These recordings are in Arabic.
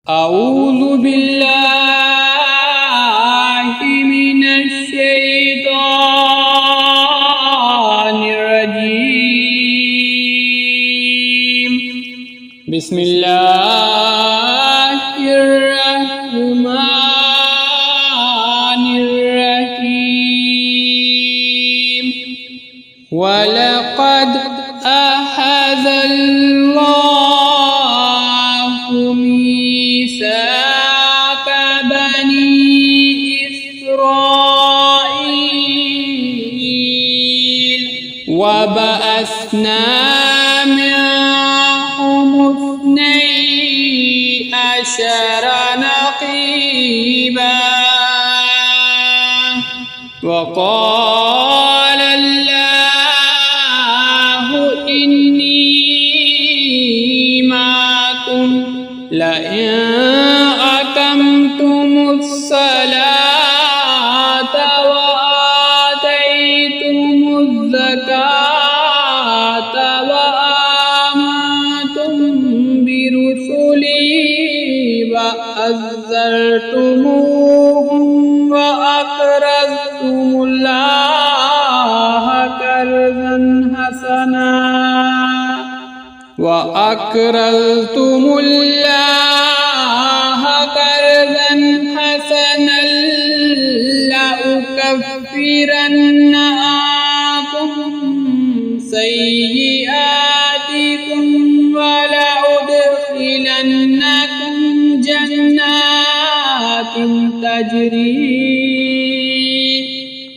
أعوذ بالله من الشيطان الرجيم. بسم الله الرحمن الرحيم. ولقد أخذ الله ميثاق بني إسرائيل وبعثنا معهم 12 نقيبا وقال الله إني معكم لئن أقمتم الصلاة وآتيتم الزكاة وآمنتم برسلي وعزرتموهم وأقرضتم الله قرضا حسنا لأكفرن عنكم سيئاتكم ولأدخلنكم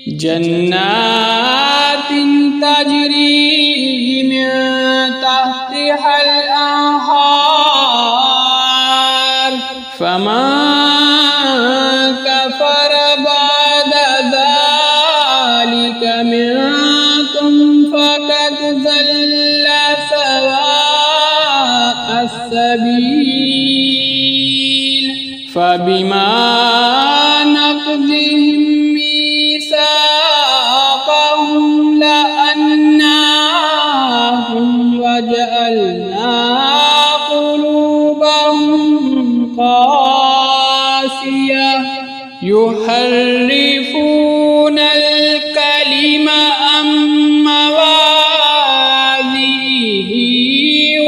جنات تجري من تحتها الأنهار فمن كفر بعد ذلك منكم فقد ضل سواء السبيل. فبما نقضهم ميثاقهم لعناهم وجعلنا قلوبهم قاسية يحرفون الكلم عن مواضعه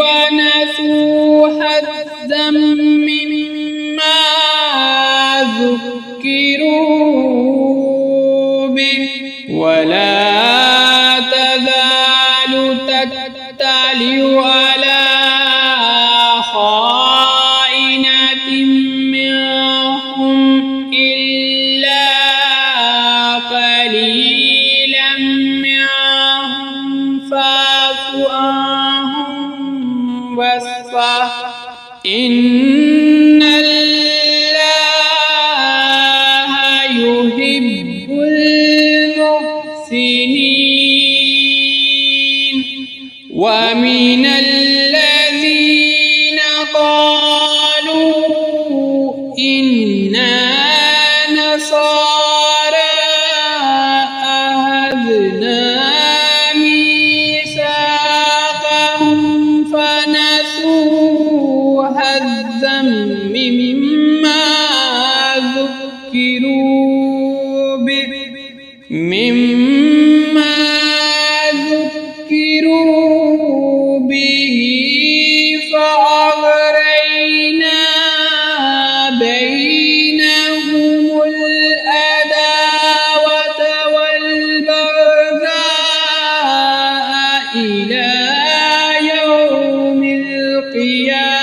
ونسوا حظا مما ذكروا به ولا تزال تطلع على خائنة منهم إلا قليلا منهم فاعف عنهم واصفح إن الله يحب المحسنين. ومن الذين قالوا إنا نصارى أخذنا ميثاقهم فنسوا حظا مما ذكروا به فأغرينا بينهم العداوة والبغضاء إلى يوم القيامة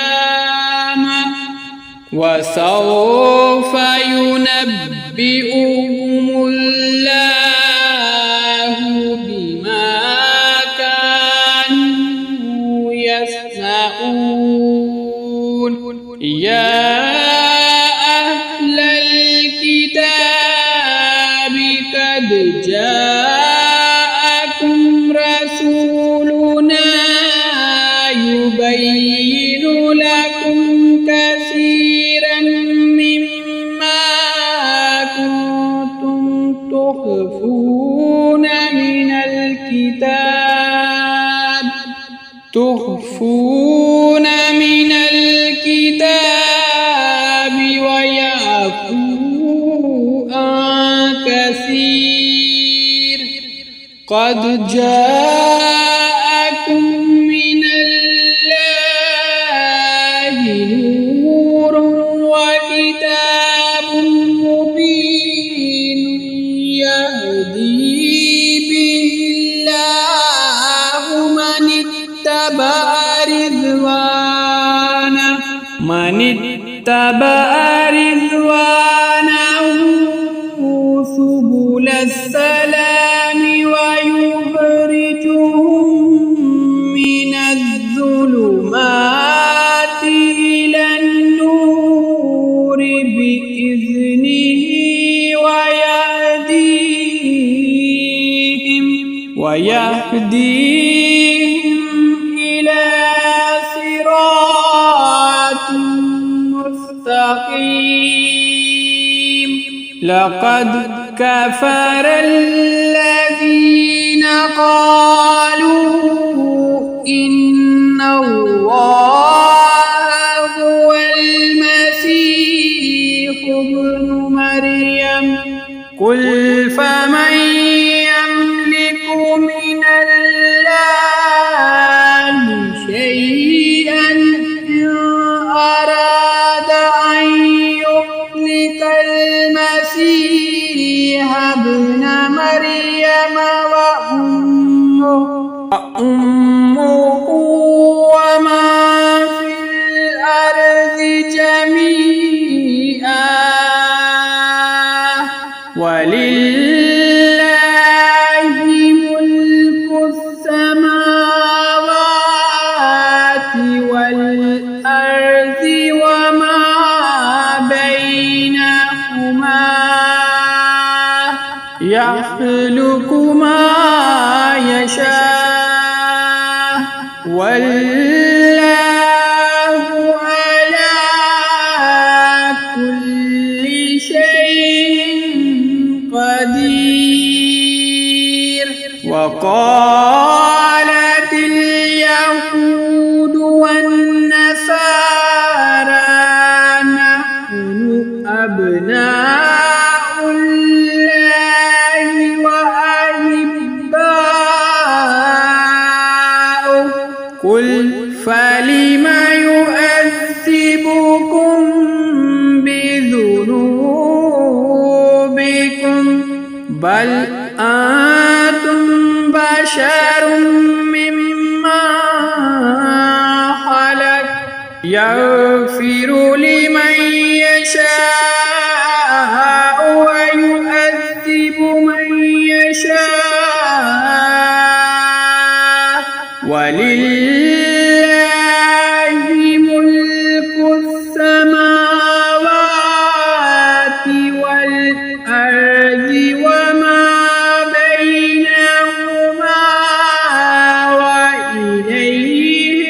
وسوف ينبئهم الله بما كانوا يصنعون. يا أهل الكتاب قد جاءكم رسولنا يبين لكم كثيرا مما كنتم تخفون من الكتاب تخفون من الكتاب قد جاءكم من الله نور وكتاب مبين يهدي به الله من اتبع رضوانه سبل السلام ويخرجهم من الظلمات إلى النور بإذنه ويهديهم إلى صراط مستقيم لقد كفر الذين قالوا إن الله هو المسيح ابن مريم قل فمن يملك من الله شيئا إن أراد أن يهلك المسيح ابن مريم وأمه وما في الأرض جميعا ولله ملك السماوات والأرض وما بينهما يخلق ما يشاء والله على كل شيء قدير وقالت اليهود والنصارى نحن أبناء الله وأحباؤه قل فلم يؤذبكم بذنوبكم بل أنتم بشر مما خلق يغفر لمن يشاء ويعذب من يشاء ولله ملك السماوات والأرض وما بينهما وإليه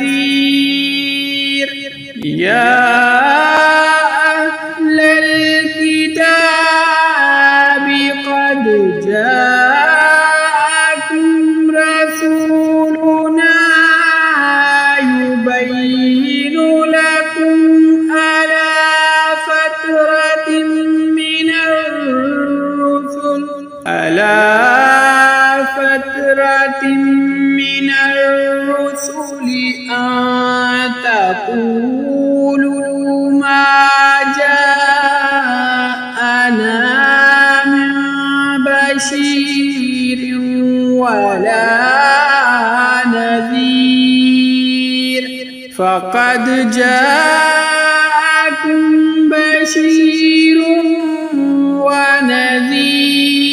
المصير يا أهل الكتاب قد جاءكم رسولنا يبين لكم على فترة من الرسل أن تقولوا ما جاءنا من بشير ولا نذير فقد جاءكم بشير ونذير